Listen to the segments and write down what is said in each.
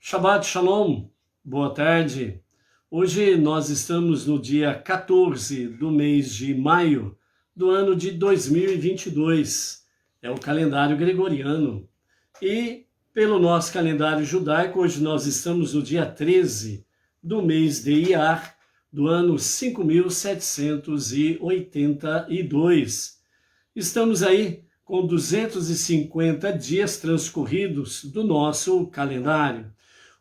Shabbat Shalom, boa tarde. Hoje nós estamos no dia 14 do mês de maio do ano de 2022. É o calendário gregoriano. E pelo nosso calendário judaico, hoje nós estamos no dia 13 do mês de Iyar, do ano 5782. Estamos aí com 250 dias transcorridos do nosso calendário.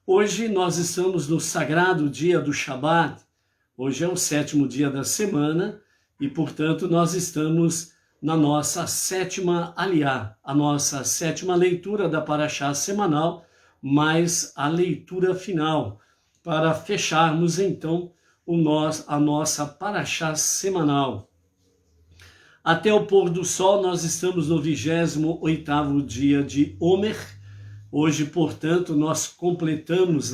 Hoje nós estamos no sagrado dia do Shabat. Hoje é o 7º dia da semana e, portanto, nós estamos na nossa 7ª Aliyá, a nossa 7ª leitura da Parashá semanal, mais a leitura final, para fecharmos então a nossa Parashá semanal. Até o pôr do sol nós estamos no 28º dia de Homer. Hoje, portanto, nós completamos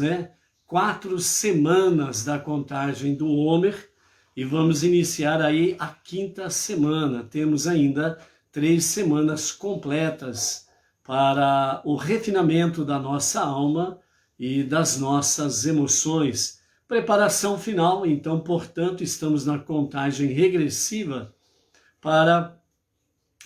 4 semanas da contagem do Homer e vamos iniciar aí a 5ª semana. Temos ainda 3 semanas completas para o refinamento da nossa alma e das nossas emoções. Preparação final, então, portanto, estamos na contagem regressiva para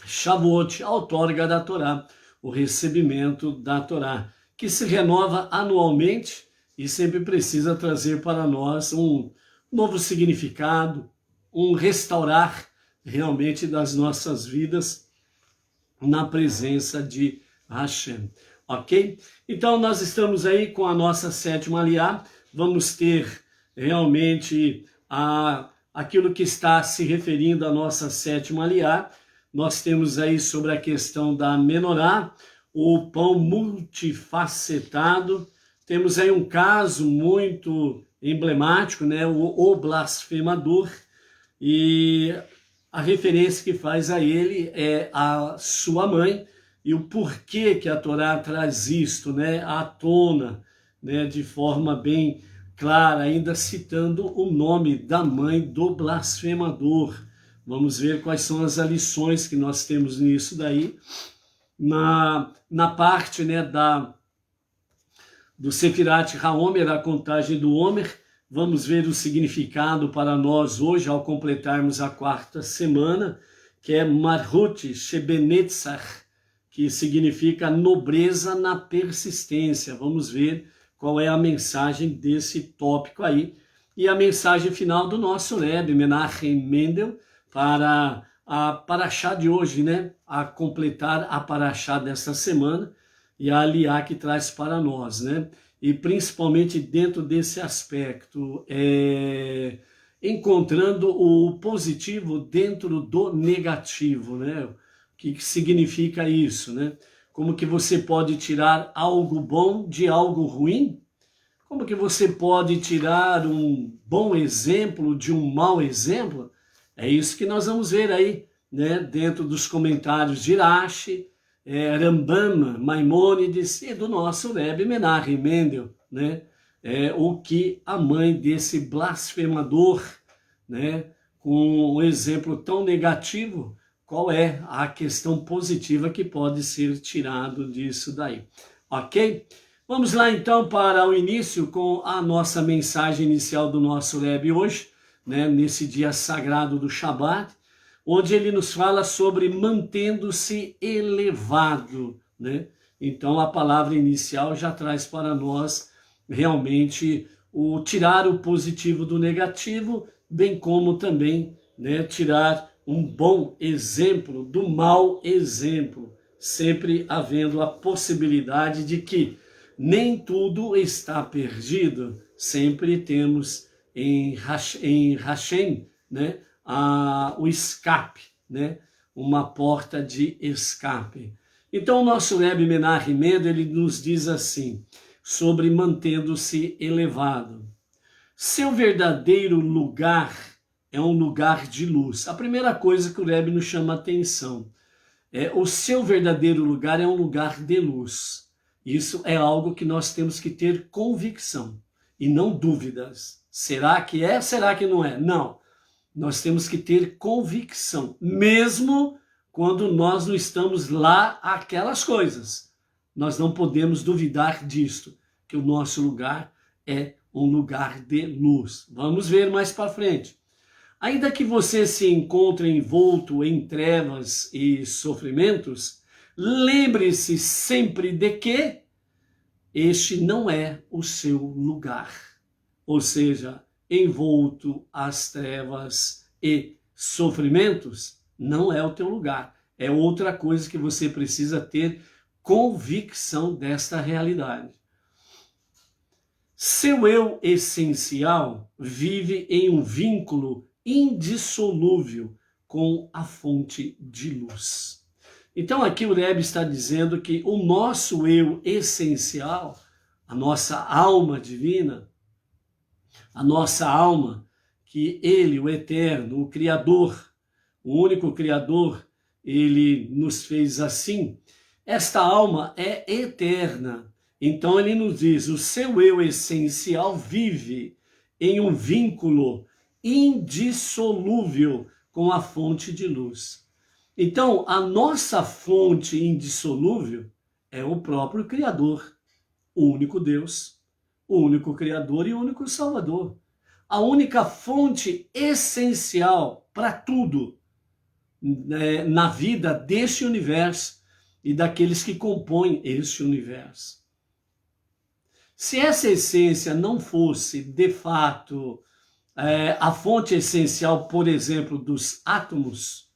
Shavuot, a outorga da Torá, o recebimento da Torá, que se renova anualmente e sempre precisa trazer para nós um novo significado, um restaurar realmente das nossas vidas na presença de Hashem, ok? Então nós estamos aí com a nossa 7ª Aliyá, vamos ter realmente aquilo que está se referindo à nossa 7ª Aliyá. Nós temos aí sobre a questão da menorá, o pão multifacetado. Temos aí um caso muito emblemático, o blasfemador, e a referência que faz a ele é a sua mãe, e o porquê que a Torá traz isto à tona, de forma bem clara, ainda citando o nome da mãe do blasfemador. Vamos ver quais são as lições que nós temos nisso daí. Na parte do Sefirat HaOmer, a contagem do Homer, vamos ver o significado para nós hoje, ao completarmos a 4ª semana, que é Marhut Shebenetzach, que significa nobreza na persistência. Vamos ver qual é a mensagem desse tópico aí. E a mensagem final do nosso Rebbe, Menachem Mendel, para a Parashá de hoje, a completar a Parashá desta semana e a Aliyá que traz para nós, E principalmente dentro desse aspecto, encontrando o positivo dentro do negativo, O que significa isso, Como que você pode tirar algo bom de algo ruim? Como que você pode tirar um bom exemplo de um mau exemplo? É isso que nós vamos ver aí, dentro dos comentários de Rashi, Rambam, Maimônides e do nosso Rebbe Menachem Mendel, o que a mãe desse blasfemador, com um exemplo tão negativo, qual é a questão positiva que pode ser tirado disso daí, ok? Vamos lá então para o início com a nossa mensagem inicial do nosso Rebbe hoje, nesse dia sagrado do Shabat, onde ele nos fala sobre mantendo-se elevado, Então a palavra inicial já traz para nós realmente o tirar o positivo do negativo, bem como também tirar um bom exemplo do mau exemplo, sempre havendo a possibilidade de que nem tudo está perdido, sempre temos em Hashem, o escape, uma porta de escape. Então o nosso Rebbe Menachem Mendel, ele nos diz assim, sobre mantendo-se elevado. Seu verdadeiro lugar é um lugar de luz. A primeira coisa que o Rebbe nos chama a atenção o seu verdadeiro lugar é um lugar de luz. Isso é algo que nós temos que ter convicção e não dúvidas. Será que é? Será que não é? Não. Nós temos que ter convicção, mesmo quando nós não estamos lá aquelas coisas. Nós não podemos duvidar disto. que o nosso lugar é um lugar de luz. Vamos ver mais para frente. Ainda que você se encontre envolto em trevas e sofrimentos, lembre-se sempre de que este não é o seu lugar. Ou seja, envolto às trevas e sofrimentos não é o teu lugar. É outra coisa que você precisa ter convicção desta realidade. Seu eu essencial vive em um vínculo indissolúvel com a fonte de luz. Então aqui o Rebbe está dizendo que o nosso eu essencial, a nossa alma divina, a nossa alma, que ele, o eterno, o criador, o único criador, ele nos fez assim, esta alma é eterna. Então ele nos diz, o seu eu essencial vive em um vínculo indissolúvel com a fonte de luz. Então a nossa fonte indissolúvel é o próprio Criador, o único Deus, o único Criador e o único Salvador. A única fonte essencial para tudo na vida deste universo e daqueles que compõem este universo. Se essa essência não fosse, de fato, a fonte essencial, por exemplo, dos átomos,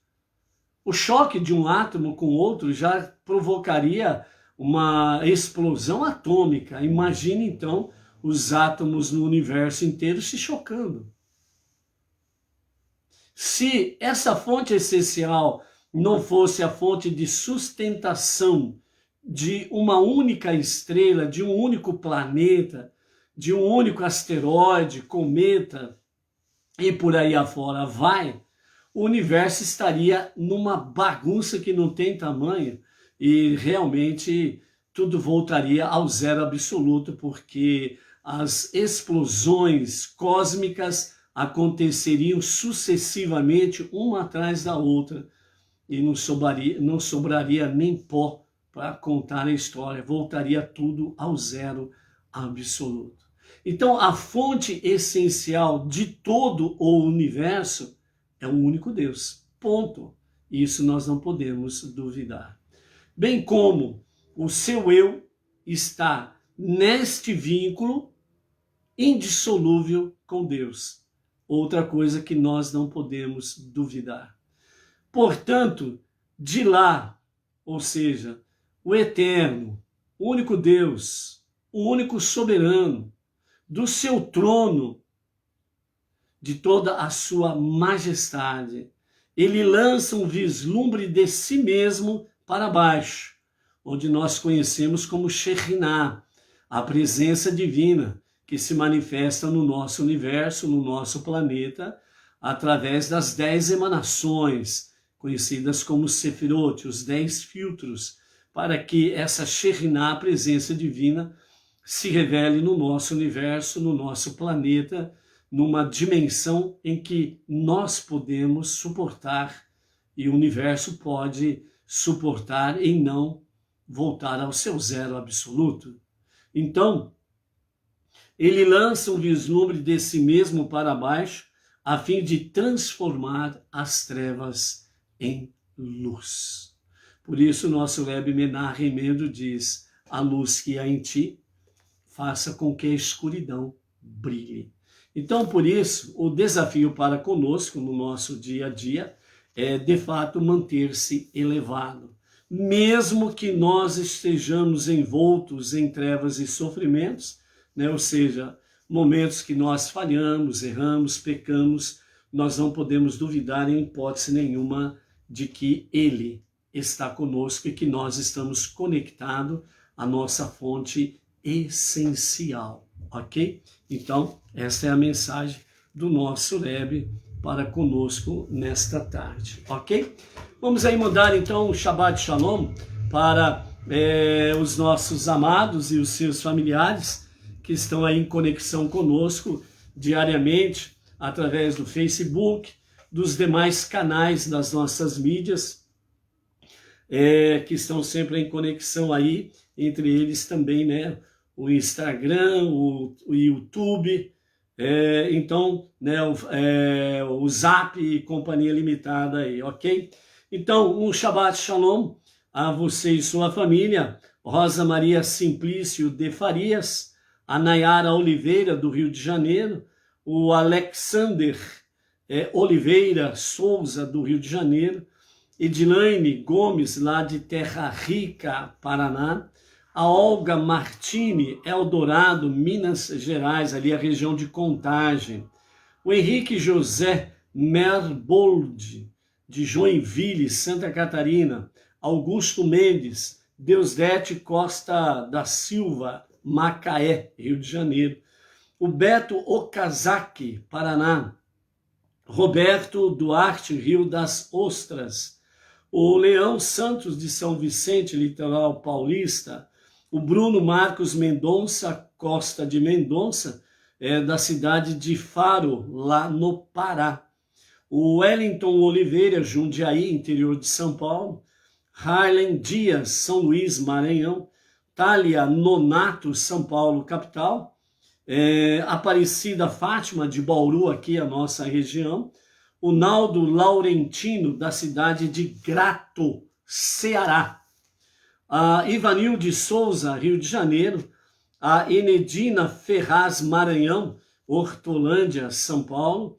o choque de um átomo com outro já provocaria uma explosão atômica. Imagine, então, os átomos no universo inteiro se chocando. Se essa fonte essencial não fosse a fonte de sustentação de uma única estrela, de um único planeta, de um único asteroide, cometa e por aí afora vai, o universo estaria numa bagunça que não tem tamanho e realmente tudo voltaria ao zero absoluto, porque as explosões cósmicas aconteceriam sucessivamente uma atrás da outra e não sobraria nem pó para contar a história, voltaria tudo ao zero absoluto. Então a fonte essencial de todo o universo é um único Deus, ponto. Isso nós não podemos duvidar. Bem como o seu eu está neste vínculo indissolúvel com Deus. Outra coisa que nós não podemos duvidar. Portanto, de lá, ou seja, o eterno, o único Deus, o único soberano, do seu trono, de toda a sua majestade, ele lança um vislumbre de si mesmo para baixo, onde nós conhecemos como Shekhinah, a presença divina que se manifesta no nosso universo, no nosso planeta, através das 10 emanações, conhecidas como Sefirot, os 10 filtros, para que essa Shekhinah, a presença divina, se revele no nosso universo, no nosso planeta, numa dimensão em que nós podemos suportar e o universo pode suportar e não voltar ao seu zero absoluto. Então, ele lança um vislumbre de si mesmo para baixo, a fim de transformar as trevas em luz. Por isso, nosso Rebbe Menachem Mendel diz, a luz que há em ti, faça com que a escuridão brilhe. Então, por isso, o desafio para conosco, no nosso dia a dia, é, de fato, manter-se elevado. Mesmo que nós estejamos envoltos em trevas e sofrimentos, né? Ou seja, momentos que nós falhamos, erramos, pecamos, nós não podemos duvidar em hipótese nenhuma de que Ele está conosco e que nós estamos conectados à nossa fonte essencial, ok? Então, esta é a mensagem do nosso Rebbe para conosco nesta tarde, ok? Vamos aí mandar então o Shabbat Shalom para os nossos amados e os seus familiares que estão aí em conexão conosco diariamente através do Facebook, dos demais canais das nossas mídias, que estão sempre em conexão aí, entre eles também, né, o Instagram, o YouTube, então, né, o Zap e Companhia Limitada aí, ok? Então, um Shabbat Shalom a você e sua família, Rosa Maria Simplício de Farias, a Nayara Oliveira, do Rio de Janeiro, o Alexander Oliveira Souza, do Rio de Janeiro, Edilane Gomes, lá de Terra Rica, Paraná, a Olga Martini, Eldorado, Minas Gerais, ali a região de Contagem, o Henrique José Merbold, de Joinville, Santa Catarina, Augusto Mendes, Deusdete Costa da Silva, Macaé, Rio de Janeiro, o Beto Okazaki, Paraná, Roberto Duarte, Rio das Ostras, o Leão Santos de São Vicente, litoral paulista, o Bruno Marcos Mendonça Costa de Mendonça, da cidade de Faro, lá no Pará, o Wellington Oliveira, Jundiaí, interior de São Paulo, Harlen Dias, São Luís, Maranhão, Thalia Nonato, São Paulo, capital, Aparecida Fátima, de Bauru, aqui a nossa região, o Naldo Laurentino, da cidade de Grato, Ceará, a Ivanilde Souza, Rio de Janeiro, a Enedina Ferraz, Maranhão, Hortolândia, São Paulo,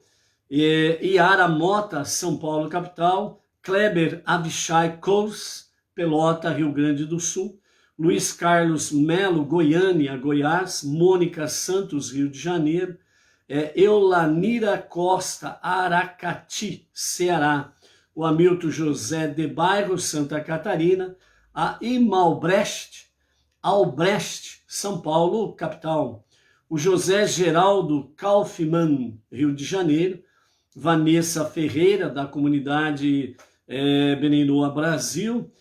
Iara Mota, São Paulo, capital, Kleber Avishai Kous, Pelota, Rio Grande do Sul, Luiz Carlos Melo, Goiânia, Goiás, Mônica Santos, Rio de Janeiro, Eulanira Costa, Aracati, Ceará, o Hamilton José de Bairro, Santa Catarina, a Imalbrecht, Albrecht, São Paulo, capital, o José Geraldo Kaufmann, Rio de Janeiro, Vanessa Ferreira, da comunidade Beninoa, Brasil,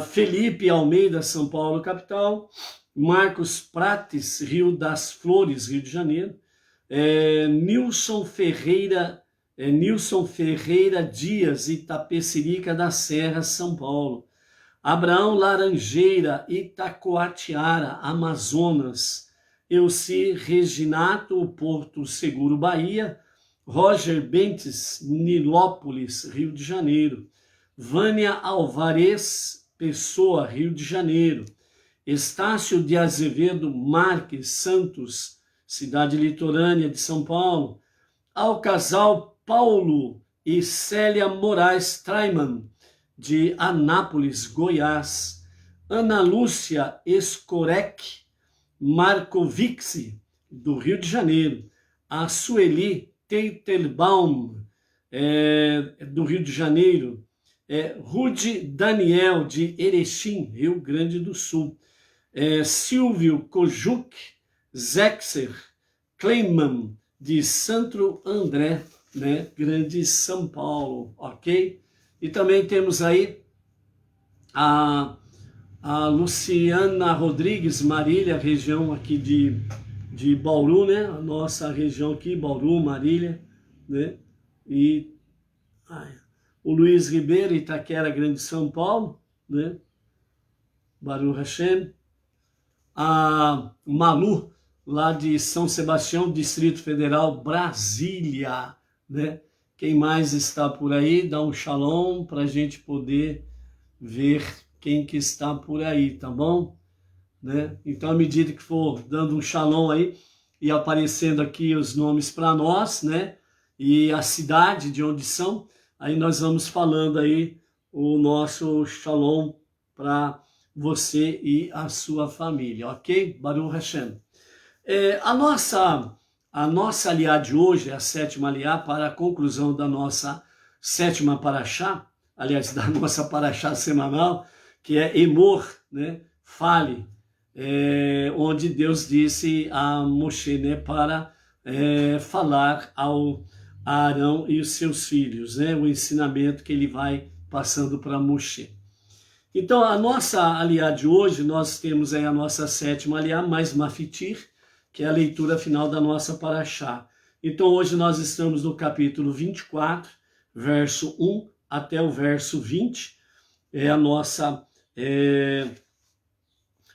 Felipe Almeida, São Paulo, capital, Marcos Prates, Rio das Flores, Rio de Janeiro, Nilson Ferreira Dias, Itapecerica da Serra, São Paulo, Abraão Laranjeira, Itacoatiara, Amazonas, Elci Reginato, Porto Seguro, Bahia, Roger Bentes, Nilópolis, Rio de Janeiro, Vânia Alvarez Pessoa, Rio de Janeiro, Estácio de Azevedo Marques Santos, cidade litorânea de São Paulo, ao casal Paulo e Célia Moraes Traiman, de Anápolis, Goiás, Ana Lúcia Escorec Markovixi, do Rio de Janeiro, a Sueli Teitelbaum, do Rio de Janeiro, Rude Daniel, de Erechim, Rio Grande do Sul, Silvio Kojuk Zexer Kleiman, de Santo André, né, Grande São Paulo, ok? E também temos aí a Luciana Rodrigues Marília, região aqui de Bauru, né? A nossa região aqui, Bauru, Marília, né? E o Luiz Ribeiro, Itaquera, Grande São Paulo, né? Baruch Hashem. A Malu, lá de São Sebastião, Distrito Federal, Brasília, né? Quem mais está por aí, dá um shalom para a gente poder ver quem que está por aí, tá bom? Né? Então, à medida que for dando um shalom aí e aparecendo aqui os nomes para nós, né? E a cidade de onde são, aí nós vamos falando aí o nosso shalom para você e a sua família, ok? Baruch Hashem. A nossa aliá de hoje é a sétima aliá para a conclusão da nossa sétima paraxá, aliás, da nossa paraxá semanal, que é Emor, né? Fale, onde Deus disse a Moshe, né, para falar a Arão e os seus filhos, né, o ensinamento que ele vai passando para Moshe. Então, a nossa aliá de hoje, nós temos aí a nossa sétima aliá, mais Mafitir, que é a leitura final da nossa paraxá. Então, hoje nós estamos no capítulo 24, verso 1 até o verso 20, é a nossa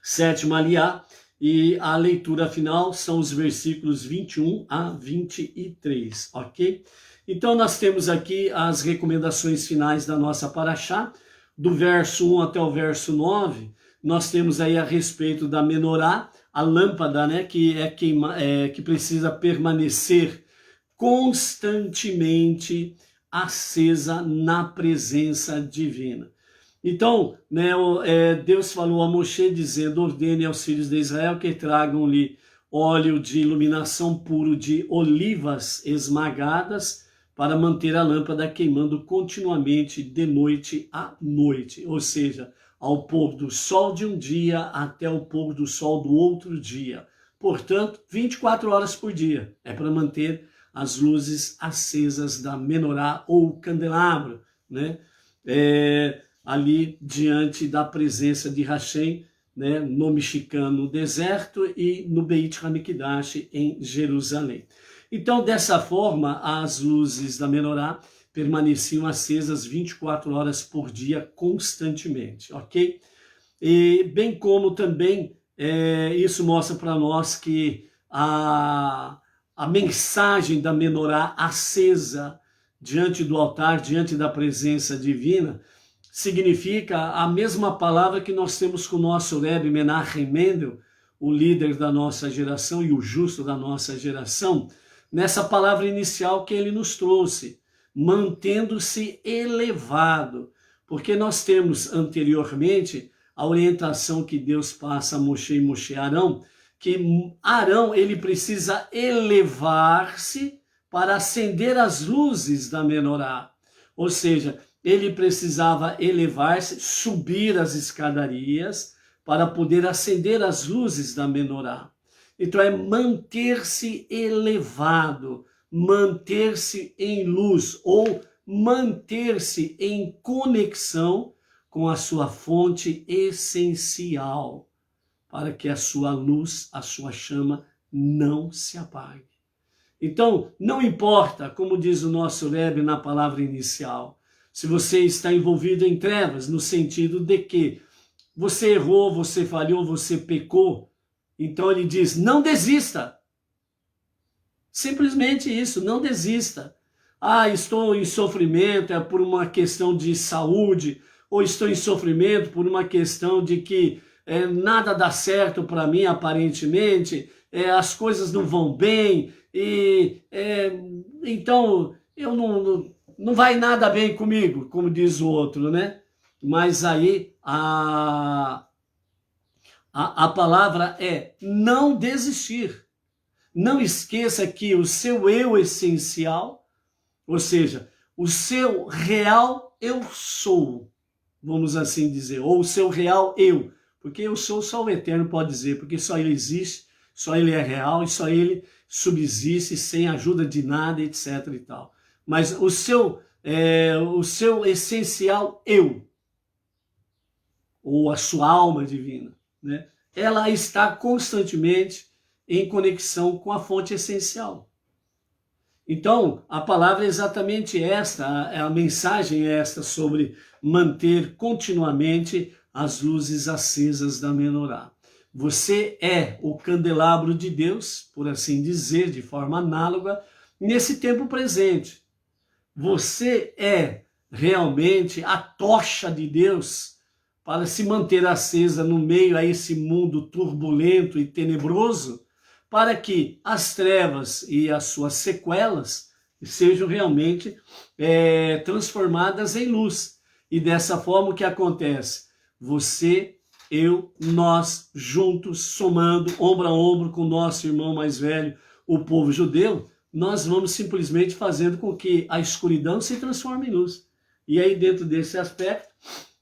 sétima aliá, E a leitura final são os versículos 21 a 23, ok? Então nós temos aqui as recomendações finais da nossa paraxá, do verso 1 até o verso 9, nós temos aí a respeito da menorá, a lâmpada, né, que que precisa permanecer constantemente acesa na presença divina. Então, né, Deus falou a Moshe dizendo, ordene aos filhos de Israel que tragam-lhe óleo de iluminação puro de olivas esmagadas para manter a lâmpada queimando continuamente de noite a noite, ou seja, ao pôr do sol de um dia até o pôr do sol do outro dia. Portanto, 24 horas por dia é para manter as luzes acesas da menorá ou candelabro, né? Ali diante da presença de Hashem, né, no mexicano deserto e no Beit Hamikdash em Jerusalém. Então, dessa forma, as luzes da menorá permaneciam acesas 24 horas por dia constantemente, ok? E bem como também isso mostra para nós que a mensagem da menorá acesa diante do altar, diante da presença divina, significa a mesma palavra que nós temos com o nosso Rebbe Menachem Mendel, o líder da nossa geração e o justo da nossa geração, nessa palavra inicial que ele nos trouxe, mantendo-se elevado, porque nós temos anteriormente a orientação que Deus passa a Moshe e Moshe Arão, que Arão ele precisa elevar-se para acender as luzes da menorá, ou seja, ele precisava elevar-se, subir as escadarias para poder acender as luzes da menorá. Então é manter-se elevado, manter-se em luz ou manter-se em conexão com a sua fonte essencial, para que a sua luz, a sua chama não se apague. Então, não importa, como diz o nosso Rebbe na palavra inicial, se você está envolvido em trevas, no sentido de que você errou, você falhou, você pecou, então ele diz, não desista. Simplesmente isso, não desista. Ah, estou em sofrimento, é por uma questão de saúde, ou estou em sofrimento por uma questão de que nada dá certo para mim, aparentemente, as coisas não vão bem, e então eu não vai nada bem comigo, como diz o outro, né? Mas aí a palavra é não desistir. Não esqueça que o seu eu essencial, ou seja, o seu real eu sou, vamos assim dizer, ou o seu real eu, porque eu sou só o Eterno pode dizer, porque só ele existe, só ele é real e só ele subsiste sem ajuda de nada, etc. e tal. Mas o seu essencial eu, ou a sua alma divina, né? Ela está constantemente em conexão com a fonte essencial. Então, a palavra é exatamente esta, a mensagem é esta sobre manter continuamente as luzes acesas da menorá. Você é o candelabro de Deus, por assim dizer, de forma análoga, nesse tempo presente. Você é realmente a tocha de Deus para se manter acesa no meio a esse mundo turbulento e tenebroso, para que as trevas e as suas sequelas sejam realmente transformadas em luz. E dessa forma o que acontece? Você, eu, nós, juntos, somando, ombro a ombro com o nosso irmão mais velho, o povo judeu, nós vamos simplesmente fazendo com que a escuridão se transforme em luz. E aí dentro desse aspecto,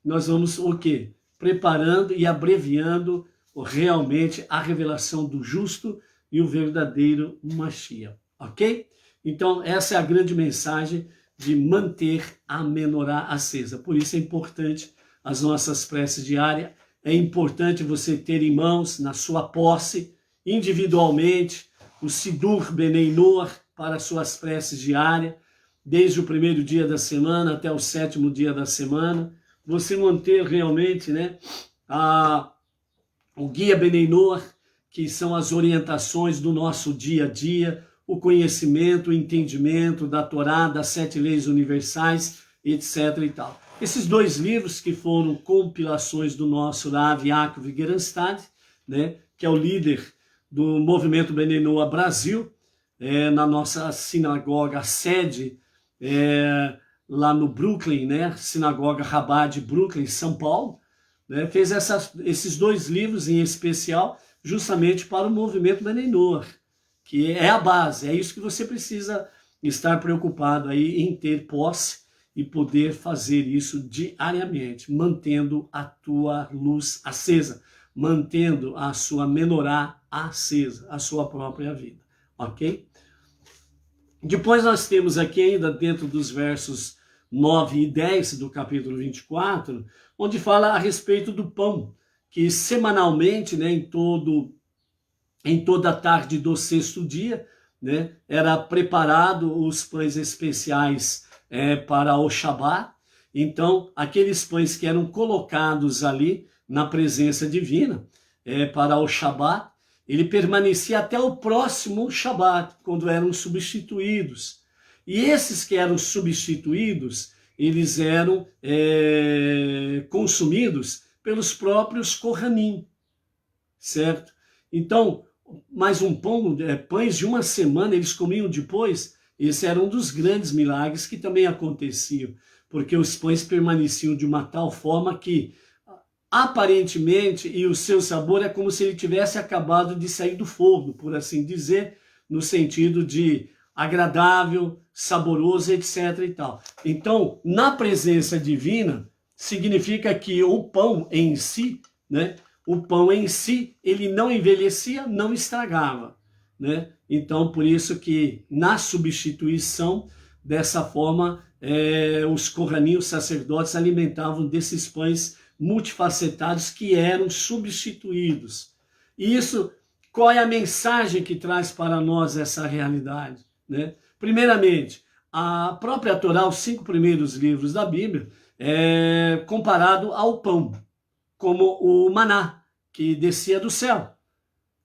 nós vamos o quê? Preparando e abreviando realmente a revelação do justo e o verdadeiro Mashiach, ok? Então essa é a grande mensagem de manter a menorá acesa. Por isso é importante as nossas preces diárias, é importante você ter em mãos, na sua posse, individualmente, o Sidur Benei Noach para suas preces diárias, desde o primeiro dia da semana até o 7º dia da semana, você manter realmente, né, o guia Benei Noach, que são as orientações do nosso dia a dia, o conhecimento, o entendimento da Torá, das 7 leis universais, etc. e tal. Esses 2 livros que foram compilações do nosso Rav Yaakov Gerenstad, né, que é o líder do movimento Bnei Noah Brasil, na nossa sinagoga, sede lá no Brooklyn, né, Sinagoga Rabbah de Brooklyn, São Paulo, né, fez esses 2 livros em especial justamente para o movimento Bnei Noah, que é a base, é isso que você precisa estar preocupado aí em ter posse e poder fazer isso diariamente, mantendo a tua luz acesa, mantendo a sua menorá acesa, a sua própria vida, ok? Depois nós temos aqui ainda dentro dos versos 9 e 10 do capítulo 24, onde fala a respeito do pão, que semanalmente, né, em toda a tarde do 6º dia, né, era preparado os pães especiais para o Shabat. Então, aqueles pães que eram colocados ali na presença divina para o Shabat, ele permanecia até o próximo Shabat, quando eram substituídos. E esses que eram substituídos, eles eram consumidos pelos próprios Kohanim, certo? Então, mais um pão, pães de uma semana eles comiam depois. Esse era um dos grandes milagres que também aconteciam, porque os pães permaneciam de uma tal forma que, aparentemente, e o seu sabor é como se ele tivesse acabado de sair do forno, por assim dizer, no sentido de agradável, saboroso, etc. e tal. Então, na presença divina, significa que o pão em si, né? O pão em si, ele não envelhecia, não estragava, né? Então, por isso que na substituição, dessa forma, os Kohanim, os sacerdotes, alimentavam desses pães multifacetados que eram substituídos. E isso, qual é a mensagem que traz para nós essa realidade, né? Primeiramente, a própria Torá, os 5 primeiros livros da Bíblia, é comparado ao pão, como o maná, que descia do céu.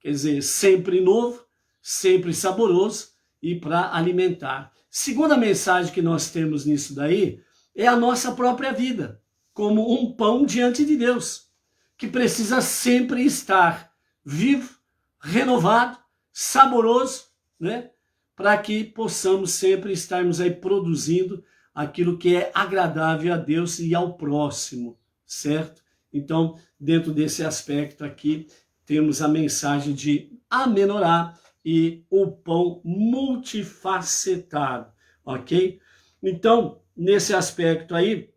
Quer dizer, sempre novo, sempre saboroso e para alimentar. Segunda mensagem que nós temos nisso daí é a nossa própria vida, como um pão diante de Deus, que precisa sempre estar vivo, renovado, saboroso, né? Para que possamos sempre estarmos aí produzindo aquilo que é agradável a Deus e ao próximo, certo? Então, dentro desse aspecto aqui, temos a mensagem de amenorá e o pão multifacetado, ok? Então, nesse aspecto aí,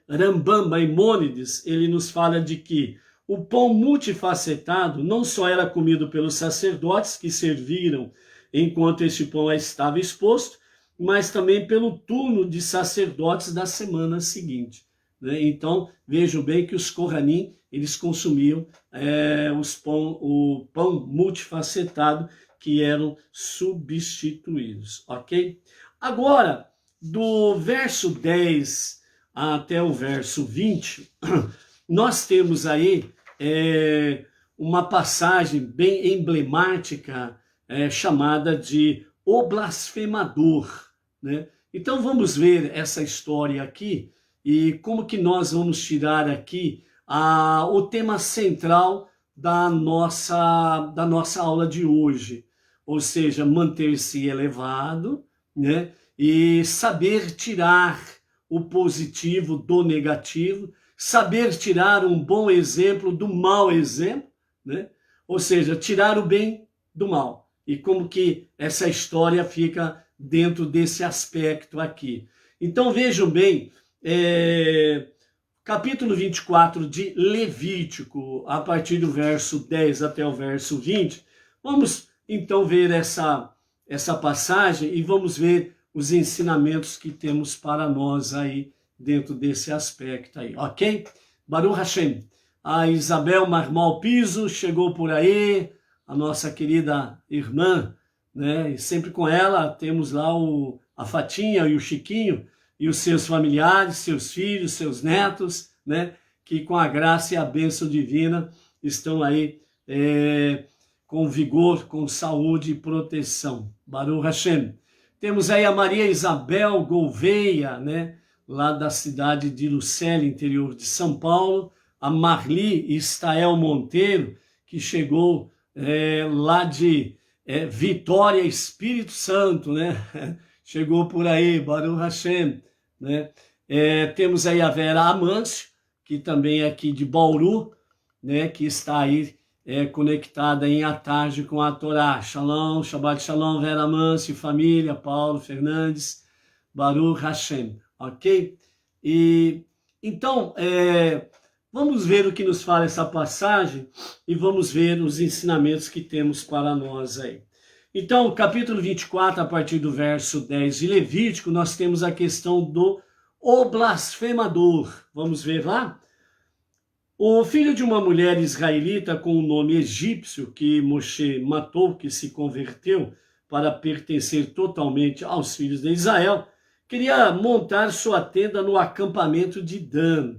Rambam Maimônides, ele nos fala de que o pão multifacetado não só era comido pelos sacerdotes que serviram enquanto este pão estava exposto, mas também pelo turno de sacerdotes da semana seguinte, né? Então, vejam bem que os Kohanim, eles consumiam o pão multifacetado que eram substituídos, ok? Agora, do verso 10 até o verso 20, nós temos aí uma passagem bem emblemática chamada de O Blasfemador, né? Então vamos ver essa história aqui e como que nós vamos tirar aqui o tema central da nossa aula de hoje, ou seja, manter-se elevado, né? E saber tirar o positivo do negativo, saber tirar um bom exemplo do mau exemplo, né? Ou seja, tirar o bem do mal. E como que essa história fica dentro desse aspecto aqui. Então vejam bem, capítulo 24 de Levítico, a partir do verso 10 até o verso 20, vamos então ver essa passagem e vamos ver os ensinamentos que temos para nós aí dentro desse aspecto aí, ok? Baruch Hashem. A Isabel Marmol Piso chegou por aí, a nossa querida irmã, né? E sempre com ela temos lá a Fatinha e o Chiquinho e os seus familiares, seus filhos, seus netos, né? Que com a graça e a bênção divina estão aí com vigor, com saúde e proteção. Baruch Hashem. Temos aí a Maria Isabel Gouveia, né, lá da cidade de Lucélia, interior de São Paulo. A Marli Estael Monteiro, que chegou lá de Vitória, Espírito Santo, né? Chegou por aí, Baruch Hashem, né? Temos aí a Vera Amâncio, que também é aqui de Bauru, né? Que está aí conectada em à tarde com a Torá. Shalom, Shabbat Shalom, Vera Amâncio, família, Paulo Fernandes, Baruch Hashem, ok? E então, vamos ver o que nos fala essa passagem e vamos ver os ensinamentos que temos para nós aí. Então, capítulo 24, a partir do verso 10 de Levítico, nós temos a questão do blasfemador. Vamos ver lá? O filho de uma mulher israelita com o nome egípcio que Moshe matou, que se converteu para pertencer totalmente aos filhos de Israel, queria montar sua tenda no acampamento de Dan.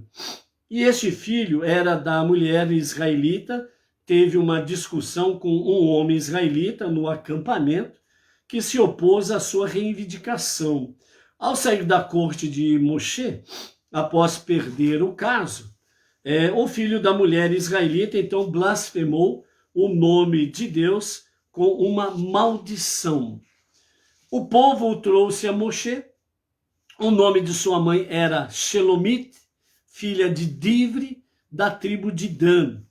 E este filho era da mulher israelita, teve uma discussão com um homem israelita no acampamento que se opôs à sua reivindicação. Ao sair da corte de Moshe, após perder o caso, o filho da mulher israelita então blasfemou o nome de Deus com uma maldição. O povo o trouxe a Moshe. O nome de sua mãe era Shelomit, filha de Divre, da tribo de Dan.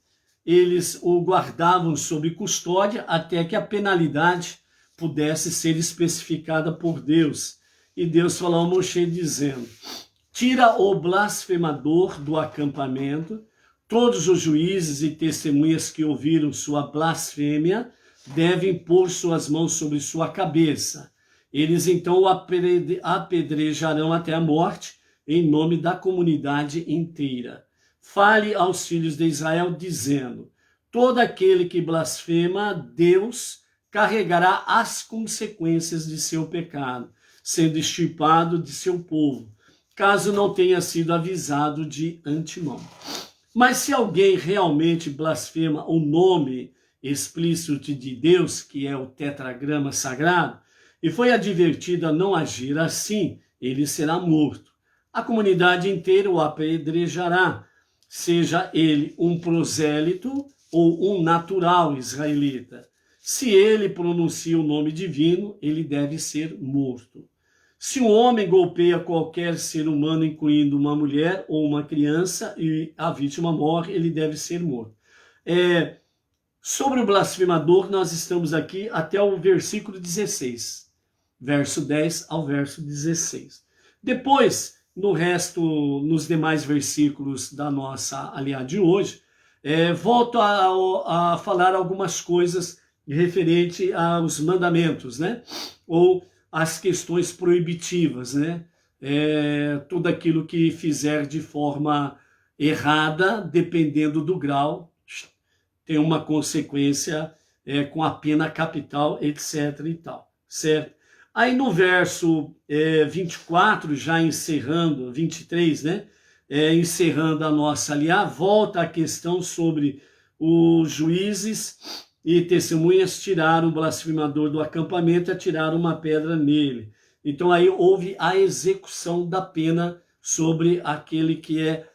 Eles o guardavam sob custódia até que a penalidade pudesse ser especificada por Deus. E Deus falou a Moshe dizendo: tira o blasfemador do acampamento, todos os juízes e testemunhas que ouviram sua blasfêmia devem pôr suas mãos sobre sua cabeça. Eles então o apedrejarão até a morte, em nome da comunidade inteira. Fale aos filhos de Israel, dizendo: todo aquele que blasfema Deus carregará as consequências de seu pecado, sendo extirpado de seu povo, caso não tenha sido avisado de antemão. Mas se alguém realmente blasfema o nome explícito de Deus, que é o tetragrama sagrado, e foi advertido a não agir assim, ele será morto. A comunidade inteira o apedrejará, seja ele um prosélito ou um natural israelita. Se ele pronuncia o nome divino, ele deve ser morto. Se um homem golpeia qualquer ser humano, incluindo uma mulher ou uma criança, e a vítima morre, ele deve ser morto. Sobre o blasfemador, nós estamos aqui até o versículo 16. Verso 10 ao verso 16. Depois, nos demais versículos da nossa aliá de hoje, volto a falar algumas coisas referente aos mandamentos, né? Ou as questões proibitivas, né? Tudo aquilo que fizer de forma errada, dependendo do grau, tem uma consequência com a pena capital, etc. e tal, certo? Aí no verso 24, já encerrando, 23, né? Encerrando a nossa aliá, volta a questão sobre os juízes e testemunhas tiraram o blasfemador do acampamento e atiraram uma pedra nele. Então aí houve a execução da pena sobre aquele que é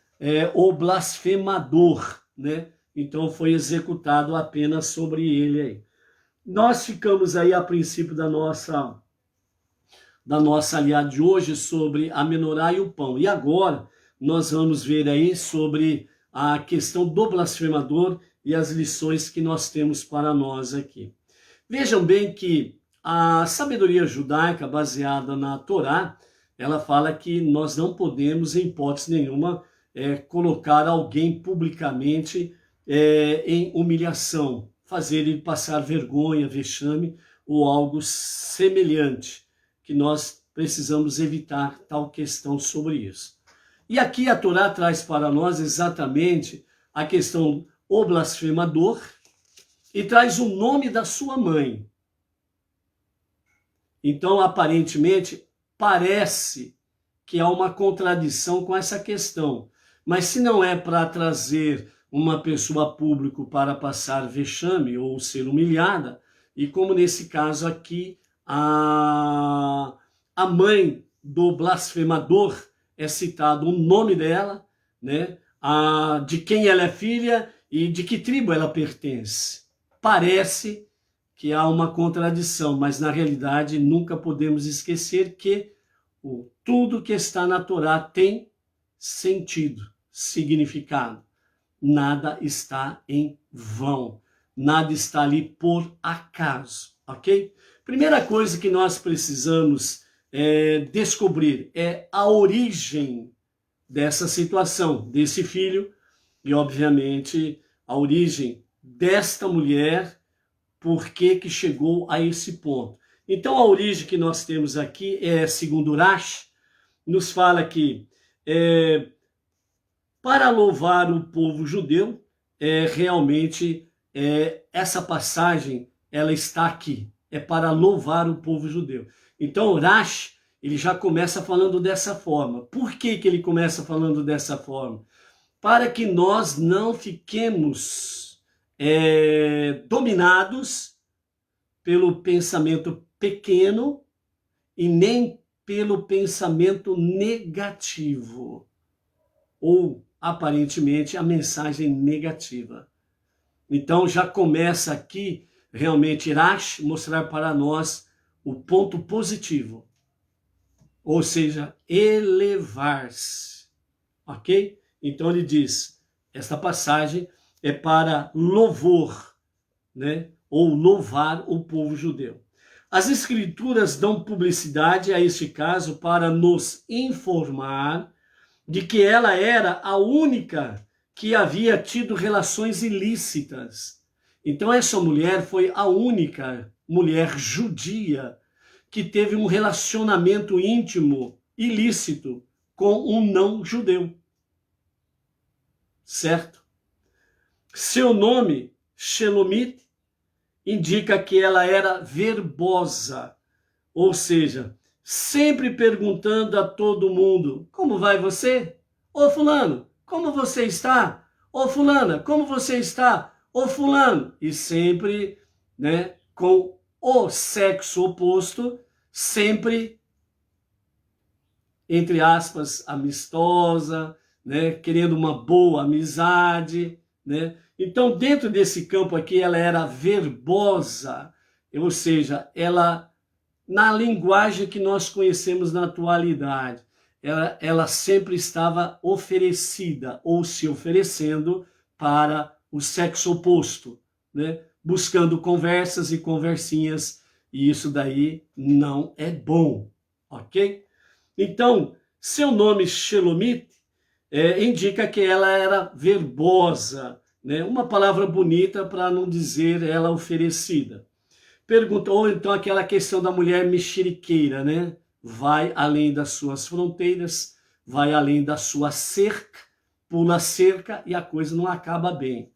o blasfemador, né? Então foi executado a pena sobre ele aí. Nós ficamos aí a princípio da nossa aliá de hoje sobre a menorá e o pão. E agora nós vamos ver aí sobre a questão do blasfemador e as lições que nós temos para nós aqui. Vejam bem que a sabedoria judaica baseada na Torá, ela fala que nós não podemos, em hipótese nenhuma, colocar alguém publicamente em humilhação, fazer ele passar vergonha, vexame ou algo semelhante, que nós precisamos evitar tal questão sobre isso. E aqui a Torá traz para nós exatamente a questão o blasfemador e traz o nome da sua mãe. Então, aparentemente, parece que há uma contradição com essa questão. Mas se não é para trazer uma pessoa pública para passar vexame ou ser humilhada, e como nesse caso aqui, a mãe do blasfemador é citado o nome dela, né? De quem ela é filha e de que tribo ela pertence. Parece que há uma contradição, mas na realidade nunca podemos esquecer que tudo que está na Torá tem sentido, significado. Nada está em vão, nada está ali por acaso, ok? Primeira coisa que nós precisamos descobrir é a origem dessa situação, desse filho, e obviamente a origem desta mulher, por que chegou a esse ponto. Então a origem que nós temos aqui segundo Rashi, nos fala que para louvar o povo judeu, realmente essa passagem ela está aqui, é para louvar o povo judeu. Então Rashi, ele já começa falando dessa forma. Por que ele começa falando dessa forma? Para que nós não fiquemos dominados pelo pensamento pequeno e nem pelo pensamento negativo, ou aparentemente a mensagem negativa. Então já começa aqui realmente Rashi mostrar para nós o ponto positivo, ou seja, elevar-se, ok? Então ele diz, esta passagem é para louvor, né? Ou louvar o povo judeu. As escrituras dão publicidade a este caso para nos informar de que ela era a única que havia tido relações ilícitas. Então essa mulher foi a única mulher judia que teve um relacionamento íntimo, ilícito, com um não-judeu. Certo? Seu nome, Shelomit, indica que ela era verbosa, ou seja, sempre perguntando a todo mundo, como vai você? Ô fulano, como você está? Ô fulana, como você está? Ô fulano. E sempre, né, com o sexo oposto, sempre, entre aspas, amistosa, né, querendo uma boa amizade, né? Então, dentro desse campo aqui, ela era verbosa, ou seja, ela, na linguagem que nós conhecemos na atualidade, ela sempre estava oferecida ou se oferecendo para o sexo oposto, né? Buscando conversas e conversinhas, e isso daí não é bom, ok? Então, seu nome Shelomit indica que ela era verbosa, né? Uma palavra bonita para não dizer ela oferecida. Ou então aquela questão da mulher mexeriqueira, né? Vai além das suas fronteiras, vai além da sua cerca, pula a cerca e a coisa não acaba bem.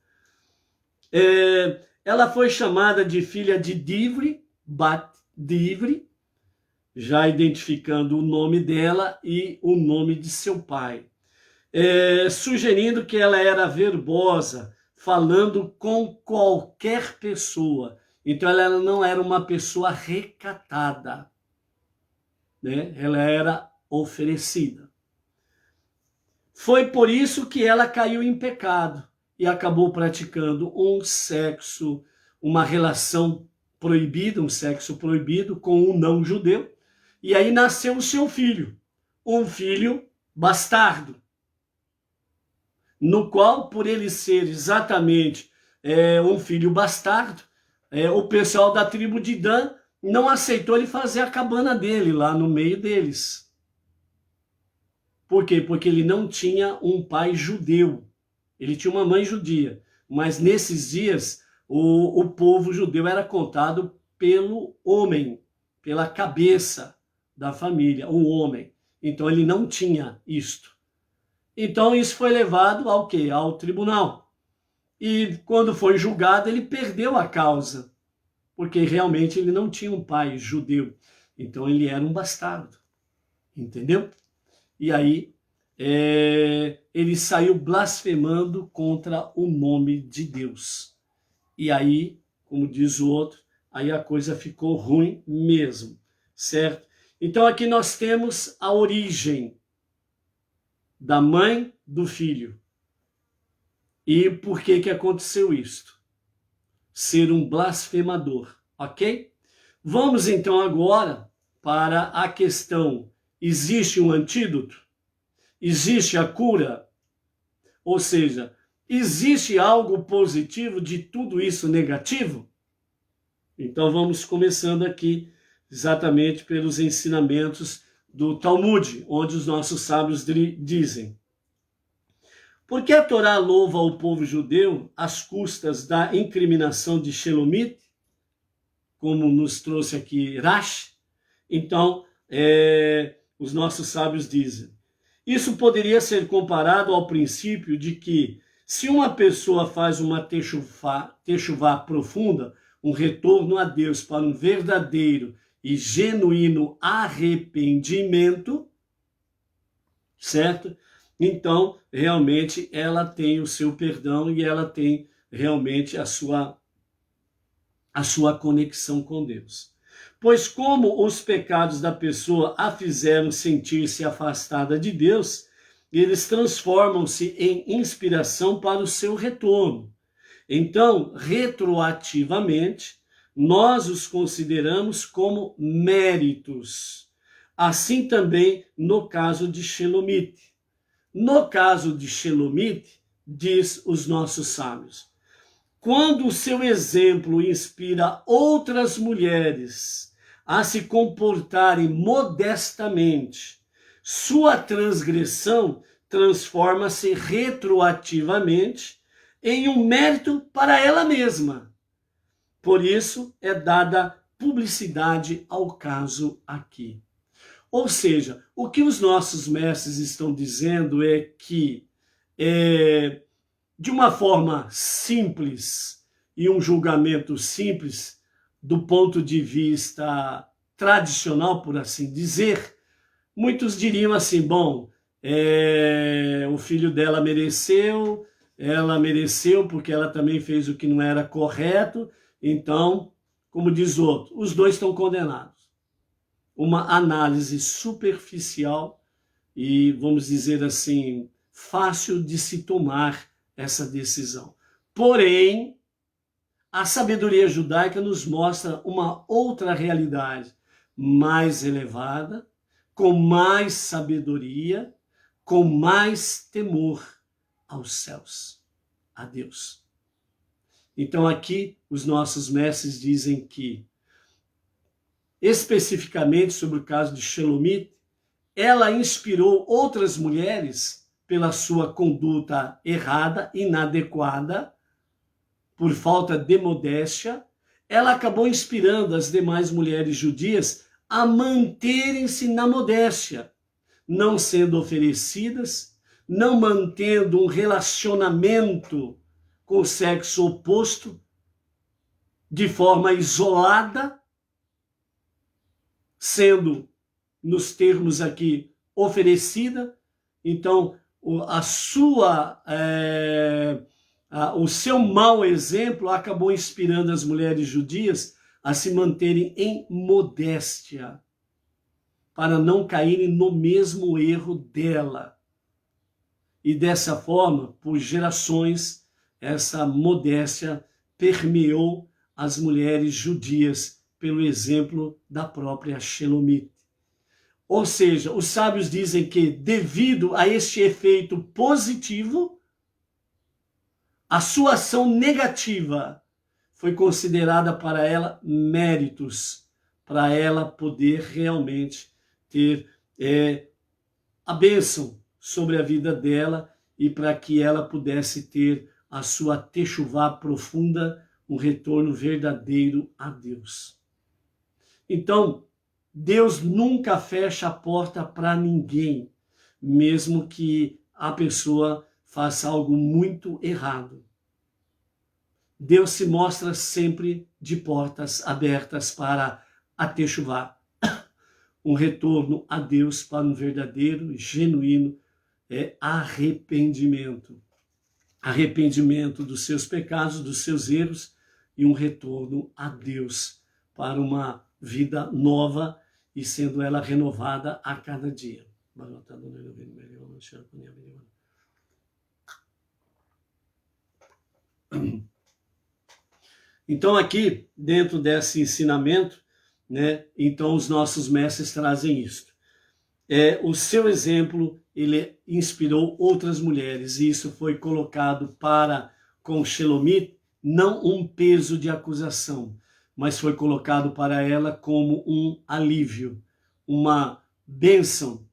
Ela foi chamada de filha de Divri, Bat Divri, já identificando o nome dela e o nome de seu pai. Sugerindo que ela era verbosa, falando com qualquer pessoa. Então ela não era uma pessoa recatada, né? Ela era oferecida. Foi por isso que ela caiu em pecado e acabou praticando uma relação proibida, um sexo proibido com um não-judeu. E aí nasceu o seu filho, um filho bastardo, no qual, por ele ser exatamente um filho bastardo, o pessoal da tribo de Dan não aceitou ele fazer a cabana dele lá no meio deles. Por quê? Porque ele não tinha um pai judeu. Ele tinha uma mãe judia. Mas nesses dias, o povo judeu era contado pelo homem, pela cabeça da família, o homem. Então ele não tinha isto. Então isso foi levado ao quê? Ao tribunal. E quando foi julgado, ele perdeu a causa, porque realmente ele não tinha um pai judeu. Então ele era um bastardo, entendeu? E aí ele saiu blasfemando contra o nome de Deus. E aí, como diz o outro, aí a coisa ficou ruim mesmo, certo? Então aqui nós temos a origem da mãe do filho. E por que que aconteceu isto? Ser um blasfemador, ok? Vamos então agora para a questão: existe um antídoto? Existe a cura? Ou seja, existe algo positivo de tudo isso negativo? Então vamos começando aqui exatamente pelos ensinamentos do Talmud, onde os nossos sábios dizem: por que a Torá louva o povo judeu às custas da incriminação de Shelomit, como nos trouxe aqui Rashi? Então, os nossos sábios dizem: isso poderia ser comparado ao princípio de que, se uma pessoa faz uma techuvá profunda, um retorno a Deus para um verdadeiro e genuíno arrependimento, certo? Então, realmente, ela tem o seu perdão e ela tem realmente a sua conexão com Deus. Pois como os pecados da pessoa a fizeram sentir-se afastada de Deus, eles transformam-se em inspiração para o seu retorno. Então, retroativamente, nós os consideramos como méritos. Assim também no caso de Shelomit. No caso de Shelomit, diz os nossos sábios, quando o seu exemplo inspira outras mulheres a se comportarem modestamente, sua transgressão transforma-se retroativamente em um mérito para ela mesma. Por isso é dada publicidade ao caso aqui. Ou seja, o que os nossos mestres estão dizendo é que, de uma forma simples e um julgamento simples, do ponto de vista tradicional, por assim dizer, muitos diriam assim: bom, o filho dela mereceu, ela mereceu porque ela também fez o que não era correto, então, como diz o outro, os dois estão condenados. Uma análise superficial e, vamos dizer assim, fácil de se tomar essa decisão. Porém, a sabedoria judaica nos mostra uma outra realidade mais elevada, com mais sabedoria, com mais temor aos céus, a Deus. Então aqui os nossos mestres dizem que, especificamente sobre o caso de Shelomit, ela inspirou outras mulheres pela sua conduta errada, inadequada, por falta de modéstia. Ela acabou inspirando as demais mulheres judias a manterem-se na modéstia, não sendo oferecidas, não mantendo um relacionamento com o sexo oposto de forma isolada, sendo, nos termos aqui, oferecida. Então, o seu mau exemplo acabou inspirando as mulheres judias a se manterem em modéstia, para não caírem no mesmo erro dela. E dessa forma, por gerações, essa modéstia permeou as mulheres judias, pelo exemplo da própria Shelomit. Ou seja, os sábios dizem que, devido a este efeito positivo, a sua ação negativa foi considerada para ela méritos, para ela poder realmente ter a bênção sobre a vida dela e para que ela pudesse ter a sua techuvá profunda, um retorno verdadeiro a Deus. Então, Deus nunca fecha a porta para ninguém, mesmo que a pessoa faça algo muito errado. Deus se mostra sempre de portas abertas para a techuvá, um retorno a Deus para um verdadeiro e genuíno é arrependimento. Arrependimento dos seus pecados, dos seus erros e um retorno a Deus para uma vida nova e sendo ela renovada a cada dia. Então aqui, dentro desse ensinamento, né, então os nossos mestres trazem isto. O seu exemplo, ele inspirou outras mulheres, e isso foi colocado para, com Shelomit, não um peso de acusação, mas foi colocado para ela como um alívio, uma bênção,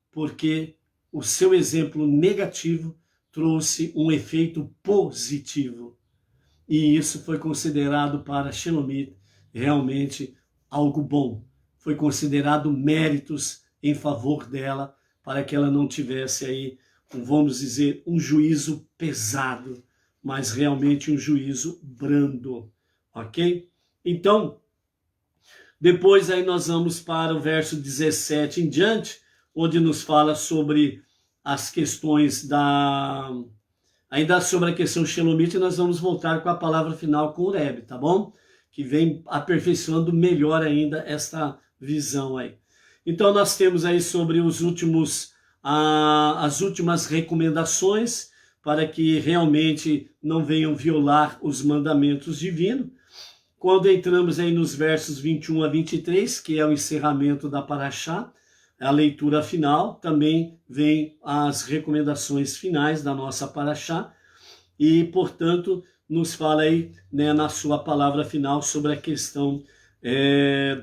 porque o seu exemplo negativo trouxe um efeito positivo. E isso foi considerado para Shelomit realmente algo bom. Foi considerado méritos em favor dela, para que ela não tivesse aí, vamos dizer, um juízo pesado, mas realmente um juízo brando, ok? Então, depois aí nós vamos para o verso 17 em diante, onde nos fala sobre as questões ainda sobre a questão Shelomit, nós vamos voltar com a palavra final com o Rebbe, tá bom? Que vem aperfeiçoando melhor ainda esta visão aí. Então nós temos aí sobre as últimas recomendações para que realmente não venham violar os mandamentos divinos. Quando entramos aí nos versos 21 a 23, que é o encerramento da Parashá, a leitura final, também vem as recomendações finais da nossa Parashá, e, portanto, nos fala aí, né, na sua palavra final sobre a questão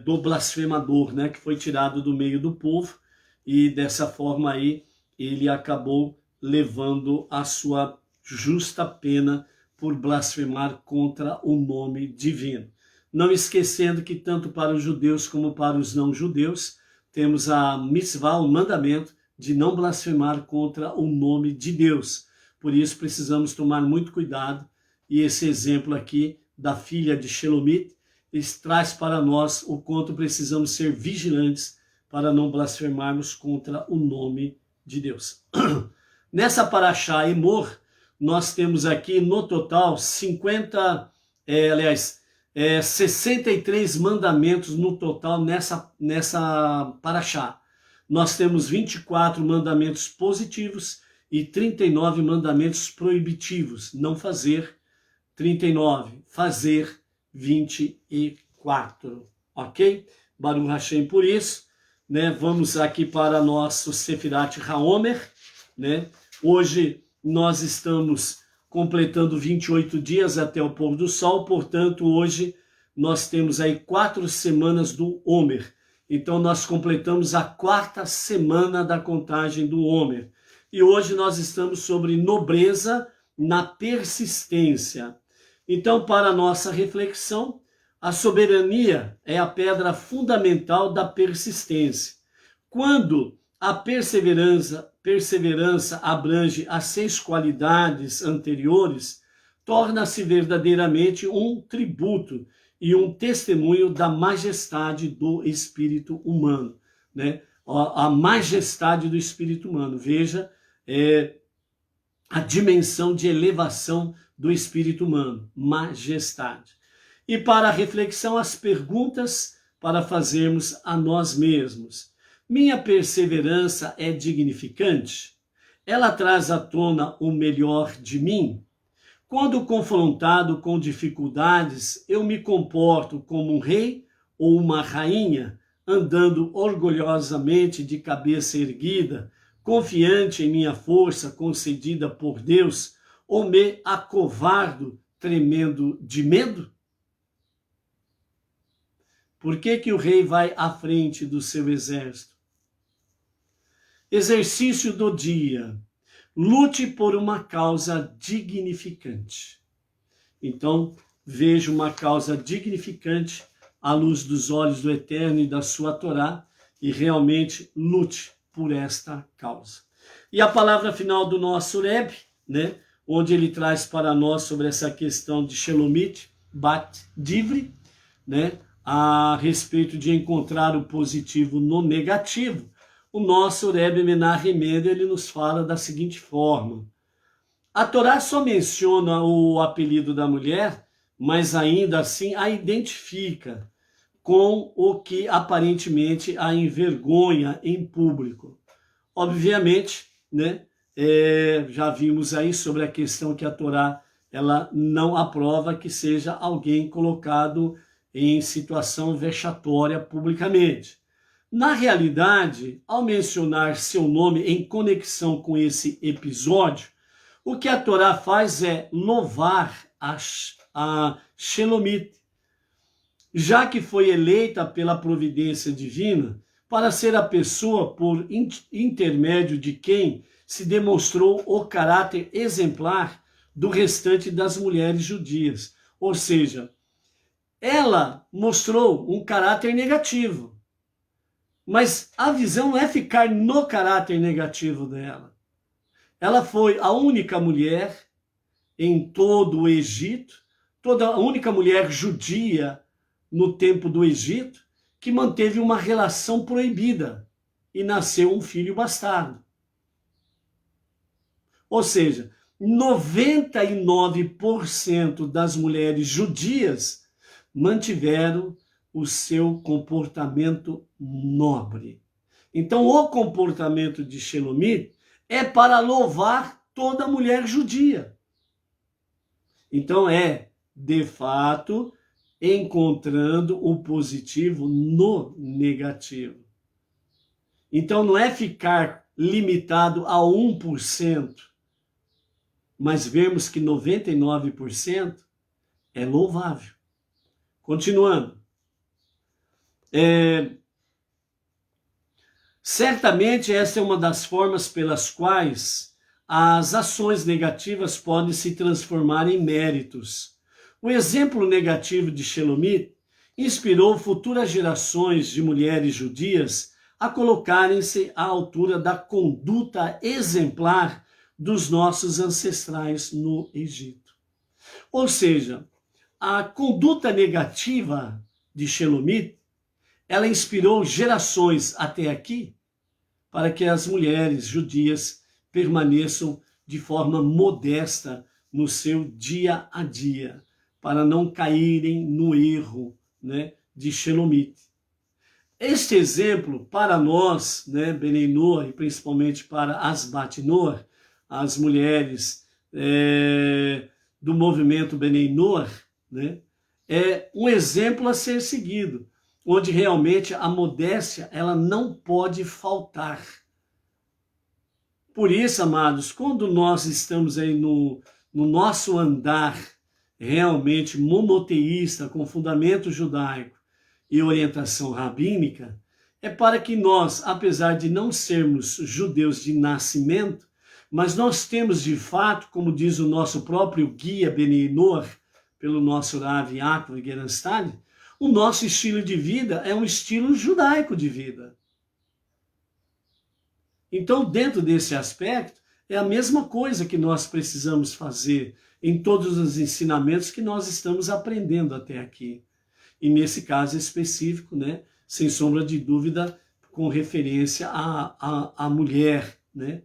do blasfemador, né, que foi tirado do meio do povo, e dessa forma aí ele acabou levando a sua justa pena por blasfemar contra o nome divino. Não esquecendo que tanto para os judeus como para os não-judeus, temos a mitzvah, o mandamento de não blasfemar contra o nome de Deus. Por isso precisamos tomar muito cuidado, e esse exemplo aqui da filha de Shelomit traz para nós o quanto precisamos ser vigilantes para não blasfemarmos contra o nome de Deus. Nessa Parashá Emor, nós temos aqui no total 63 mandamentos no total nessa Parashá. Nós temos 24 mandamentos positivos e 39 mandamentos proibitivos. Não fazer, 39. Fazer, 24. Ok? Baruch Hashem por isso. Né? Vamos aqui para nosso Sefirat HaOmer. Né? Hoje nós estamos completando 28 dias até o pôr do sol, portanto hoje nós temos aí 4 semanas do Homer. Então nós completamos a 4ª semana da contagem do Homer. E hoje nós estamos sobre nobreza na persistência. Então, para a nossa reflexão, a soberania é a pedra fundamental da persistência. Quando a perseverança abrange as 6 qualidades anteriores, torna-se verdadeiramente um tributo e um testemunho da majestade do espírito humano, né? A majestade do espírito humano, veja, a dimensão de elevação do espírito humano, majestade. E para a reflexão, as perguntas para fazermos a nós mesmos. Minha perseverança é dignificante? Ela traz à tona o melhor de mim? Quando confrontado com dificuldades, eu me comporto como um rei ou uma rainha, andando orgulhosamente de cabeça erguida, confiante em minha força concedida por Deus, ou me acovardo, tremendo de medo? Por que o rei vai à frente do seu exército? Exercício do dia. Lute por uma causa dignificante. Então, veja uma causa dignificante à luz dos olhos do Eterno e da sua Torá, e realmente lute por esta causa. E a palavra final do nosso Rebbe, né, onde ele traz para nós sobre essa questão de Shelomit Bat Divri, né, a respeito de encontrar o positivo no negativo, o nosso Rebbe Menachem Mendel, ele nos fala da seguinte forma: a Torá só menciona o apelido da mulher, mas ainda assim a identifica com o que aparentemente a envergonha em público. Obviamente, né, já vimos aí sobre a questão que a Torá ela não aprova que seja alguém colocado em situação vexatória publicamente. Na realidade, ao mencionar seu nome em conexão com esse episódio, o que a Torá faz é louvar a Shelomit, já que foi eleita pela providência divina para ser a pessoa por intermédio de quem se demonstrou o caráter exemplar do restante das mulheres judias. Ou seja, ela mostrou um caráter negativo, mas a visão não é ficar no caráter negativo dela. Ela foi a única mulher em todo o Egito, a única mulher judia no tempo do Egito, que manteve uma relação proibida e nasceu um filho bastardo. Ou seja, 99% das mulheres judias mantiveram o seu comportamento nobre. Então, o comportamento de Shelomit é para louvar toda mulher judia. Então, de fato, encontrando o positivo no negativo. Então, não é ficar limitado a 1%, mas vemos que 99% é louvável. Continuando. Certamente essa é uma das formas pelas quais as ações negativas podem se transformar em méritos. O exemplo negativo de Shelomit inspirou futuras gerações de mulheres judias a colocarem-se à altura da conduta exemplar dos nossos ancestrais no Egito. Ou seja, a conduta negativa de Shelomit, ela inspirou gerações até aqui para que as mulheres judias permaneçam de forma modesta no seu dia a dia, para não caírem no erro, né, de Shelomit. Este exemplo, para nós, né, Benei Noach, e principalmente para as Bat Noach, as mulheres do movimento Benei Noach, né, é um exemplo a ser seguido, onde realmente a modéstia ela não pode faltar. Por isso, amados, quando nós estamos aí no nosso andar realmente monoteísta, com fundamento judaico e orientação rabínica, é para que nós, apesar de não sermos judeus de nascimento, mas nós temos de fato, como diz o nosso próprio guia Benei Noach, pelo nosso Rav Yaakov Geranstad, o nosso estilo de vida é um estilo judaico de vida. Então, dentro desse aspecto, é a mesma coisa que nós precisamos fazer em todos os ensinamentos que nós estamos aprendendo até aqui. E nesse caso específico, né, sem sombra de dúvida, com referência à mulher, né?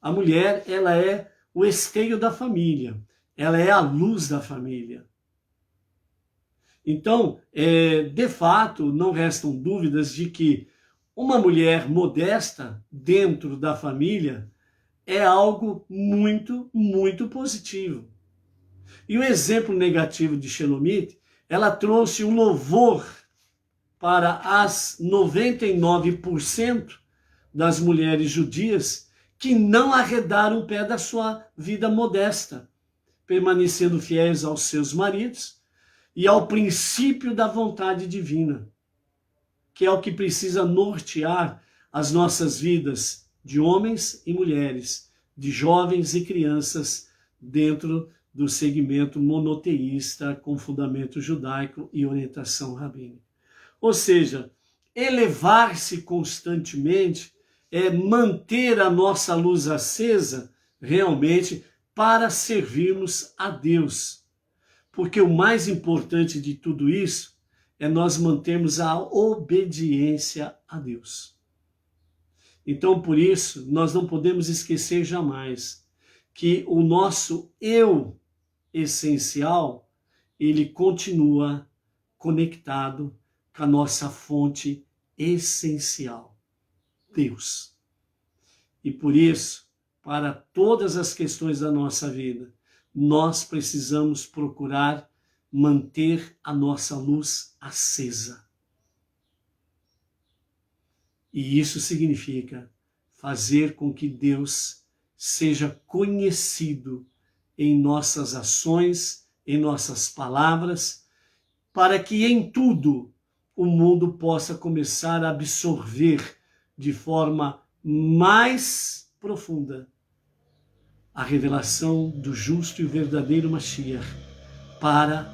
A mulher, ela é o esteio da família, ela é a luz da família. Então, de fato, não restam dúvidas de que uma mulher modesta dentro da família é algo muito, muito positivo. E o exemplo negativo de Shelomit, ela trouxe um louvor para as 99% das mulheres judias que não arredaram o pé da sua vida modesta, permanecendo fiéis aos seus maridos e ao princípio da vontade divina, que é o que precisa nortear as nossas vidas de homens e mulheres, de jovens e crianças, dentro do segmento monoteísta com fundamento judaico e orientação rabínica. Ou seja, elevar-se constantemente é manter a nossa luz acesa realmente para servirmos a Deus. Porque o mais importante de tudo isso é nós mantermos a obediência a Deus. Então, por isso, nós não podemos esquecer jamais que o nosso eu essencial, ele continua conectado com a nossa fonte essencial, Deus. E por isso, para todas as questões da nossa vida, nós precisamos procurar manter a nossa luz acesa. E isso significa fazer com que Deus seja conhecido em nossas ações, em nossas palavras, para que em tudo o mundo possa começar a absorver de forma mais profunda a revelação do justo e verdadeiro Mashiach para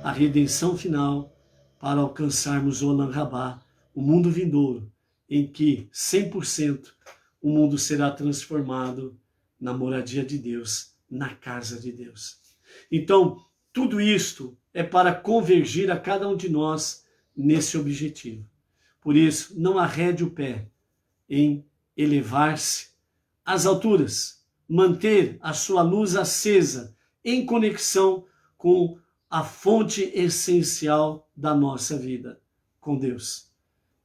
a redenção final, para alcançarmos o Olam Rabá, o mundo vindouro, em que 100% o mundo será transformado na moradia de Deus, na casa de Deus. Então, tudo isto é para convergir a cada um de nós nesse objetivo. Por isso, não arrede o pé em elevar-se às alturas, manter a sua luz acesa em conexão com a fonte essencial da nossa vida, com Deus.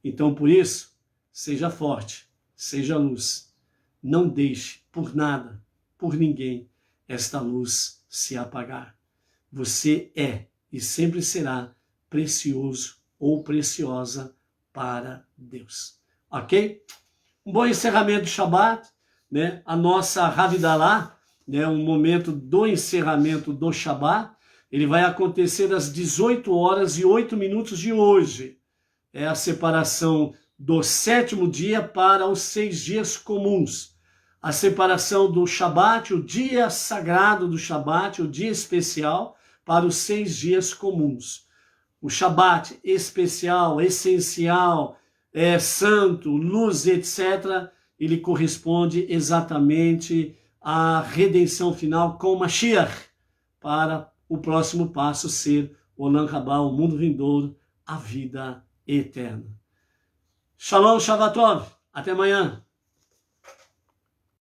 Então, por isso, seja forte, seja luz. Não deixe por nada, por ninguém, esta luz se apagar. Você é e sempre será precioso ou preciosa para Deus. Ok? Um bom encerramento do Shabat, né? A nossa Havidalah, né? Um momento do encerramento do Shabat, ele vai acontecer às 18h08 de hoje. É a separação do 7º dia para os 6 dias comuns. A separação do Shabat, o dia sagrado do Shabat, o dia especial, para os 6 dias comuns. O Shabat especial, essencial, santo, luz, etc., ele corresponde exatamente à redenção final com Mashiach, para o próximo passo ser o Olam Rabá, o mundo vindouro, a vida eterna. Shalom, Shavat Tov. Até amanhã.